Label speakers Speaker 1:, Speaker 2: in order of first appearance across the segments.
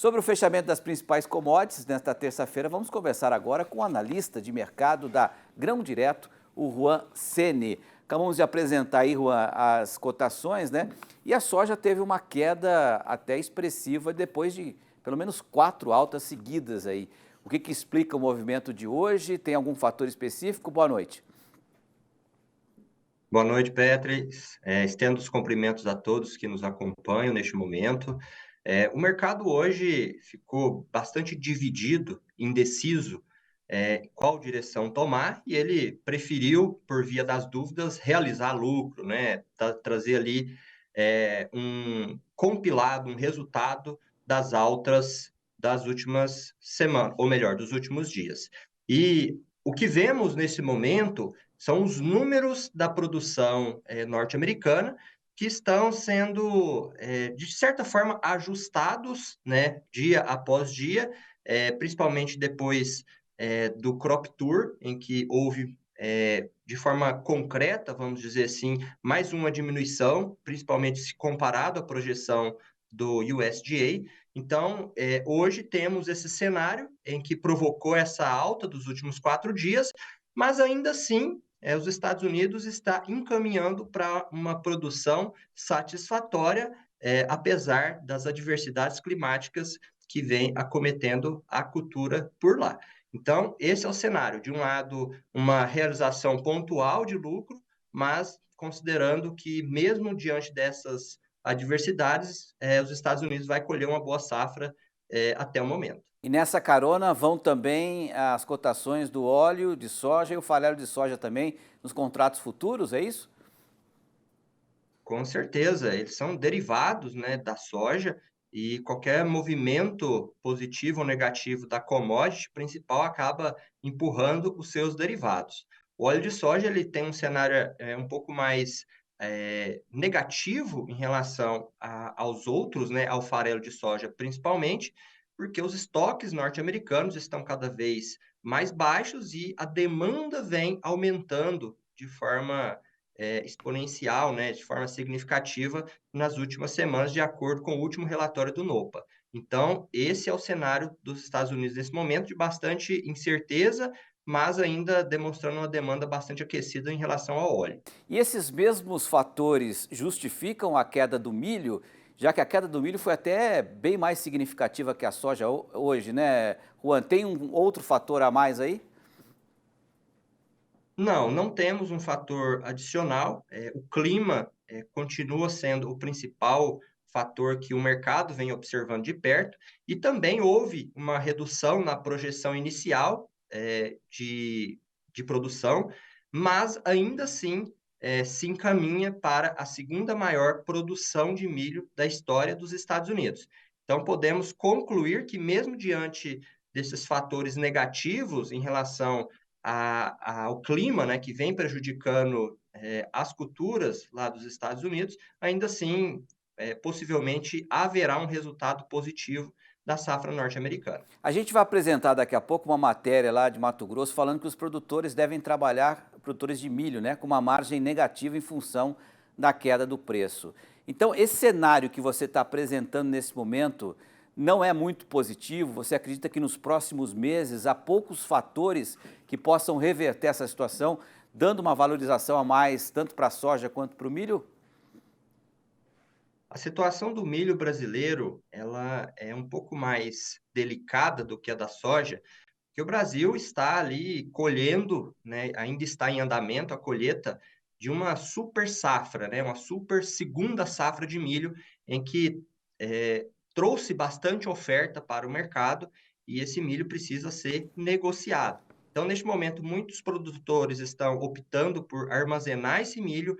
Speaker 1: Sobre o fechamento das principais commodities nesta terça-feira, vamos conversar agora com o analista de mercado da Grão Direto, o Juan Sene. Acabamos de apresentar aí, Juan, as cotações, né? E a soja teve uma queda até expressiva depois de pelo menos 4 altas seguidas aí. O que explica o movimento de hoje? Tem algum fator específico? Boa noite.
Speaker 2: Boa noite, Petri. Estendo os cumprimentos a todos que nos acompanham neste momento. O mercado hoje ficou bastante dividido, indeciso, qual direção tomar, e ele preferiu, por via das dúvidas, realizar lucro, né? Trazer ali um compilado, um resultado das altas das últimas semanas, ou melhor, dos últimos dias. E o que vemos nesse momento são os números da produção norte-americana que estão sendo, de certa forma, ajustados, né, dia após dia, principalmente depois do Crop Tour, em que houve, de forma concreta, vamos dizer assim, mais uma diminuição, principalmente se comparado à projeção do USDA. Então, hoje temos esse cenário em que provocou essa alta dos últimos 4 dias, mas ainda assim os Estados Unidos está encaminhando para uma produção satisfatória, apesar das adversidades climáticas que vem acometendo a cultura por lá. Então, esse é o cenário. De um lado, uma realização pontual de lucro, mas considerando que, mesmo diante dessas adversidades, os Estados Unidos vai colher uma boa safra até o momento.
Speaker 1: E nessa carona vão também as cotações do óleo de soja e o farelo de soja também nos contratos futuros, é isso?
Speaker 2: Com certeza, eles são derivados, né, da soja, e qualquer movimento positivo ou negativo da commodity principal acaba empurrando os seus derivados. O óleo de soja ele tem um cenário um pouco mais negativo em relação aos outros, né, ao farelo de soja principalmente, porque os estoques norte-americanos estão cada vez mais baixos e a demanda vem aumentando de forma exponencial, né, de forma significativa nas últimas semanas, de acordo com o último relatório do NOPA. Então, esse é o cenário dos Estados Unidos nesse momento, de bastante incerteza, mas ainda demonstrando uma demanda bastante aquecida em relação ao óleo.
Speaker 1: E esses mesmos fatores justificam a queda do milho, já que a queda do milho foi até bem mais significativa que a soja hoje, né, Juan? Tem um outro fator a mais aí?
Speaker 2: Não, não temos um fator adicional. O clima continua sendo o principal fator que o mercado vem observando de perto, e também houve uma redução na projeção inicial de produção, mas ainda assim se encaminha para a segunda maior produção de milho da história dos Estados Unidos. Então, podemos concluir que, mesmo diante desses fatores negativos em relação ao clima, né, que vem prejudicando as culturas lá dos Estados Unidos, ainda assim, possivelmente haverá um resultado positivo da safra norte-americana.
Speaker 1: A gente vai apresentar daqui a pouco uma matéria lá de Mato Grosso falando que os produtores devem trabalhar, produtores de milho, né, com uma margem negativa em função da queda do preço. Então, esse cenário que você está apresentando nesse momento não é muito positivo? Você acredita que nos próximos meses há poucos fatores que possam reverter essa situação, dando uma valorização a mais tanto para a soja quanto para o milho?
Speaker 2: A situação do milho brasileiro, ela é um pouco mais delicada do que a da soja, que o Brasil está ali colhendo, né, ainda está em andamento a colheita de uma super safra, né, uma super segunda safra de milho, em que trouxe bastante oferta para o mercado e esse milho precisa ser negociado. Então, neste momento, muitos produtores estão optando por armazenar esse milho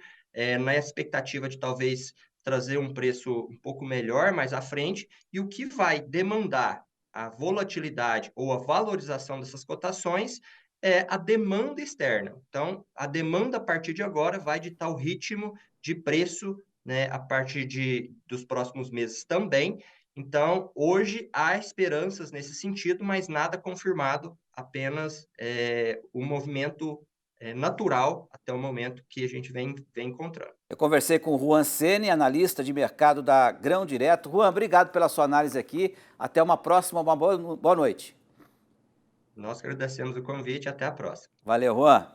Speaker 2: na expectativa de talvez trazer um preço um pouco melhor mais à frente, e o que vai demandar a volatilidade ou a valorização dessas cotações é a demanda externa. Então, a demanda a partir de agora vai ditar o ritmo de preço, né, a partir dos próximos meses também. Então, hoje há esperanças nesse sentido, mas nada confirmado, apenas o movimento natural até o momento que a gente vem encontrando.
Speaker 1: Eu conversei com o Juan Sene, analista de mercado da Grão Direto. Juan, obrigado pela sua análise aqui. Até uma próxima, uma boa noite.
Speaker 2: Nós agradecemos o convite e até a próxima.
Speaker 1: Valeu, Juan.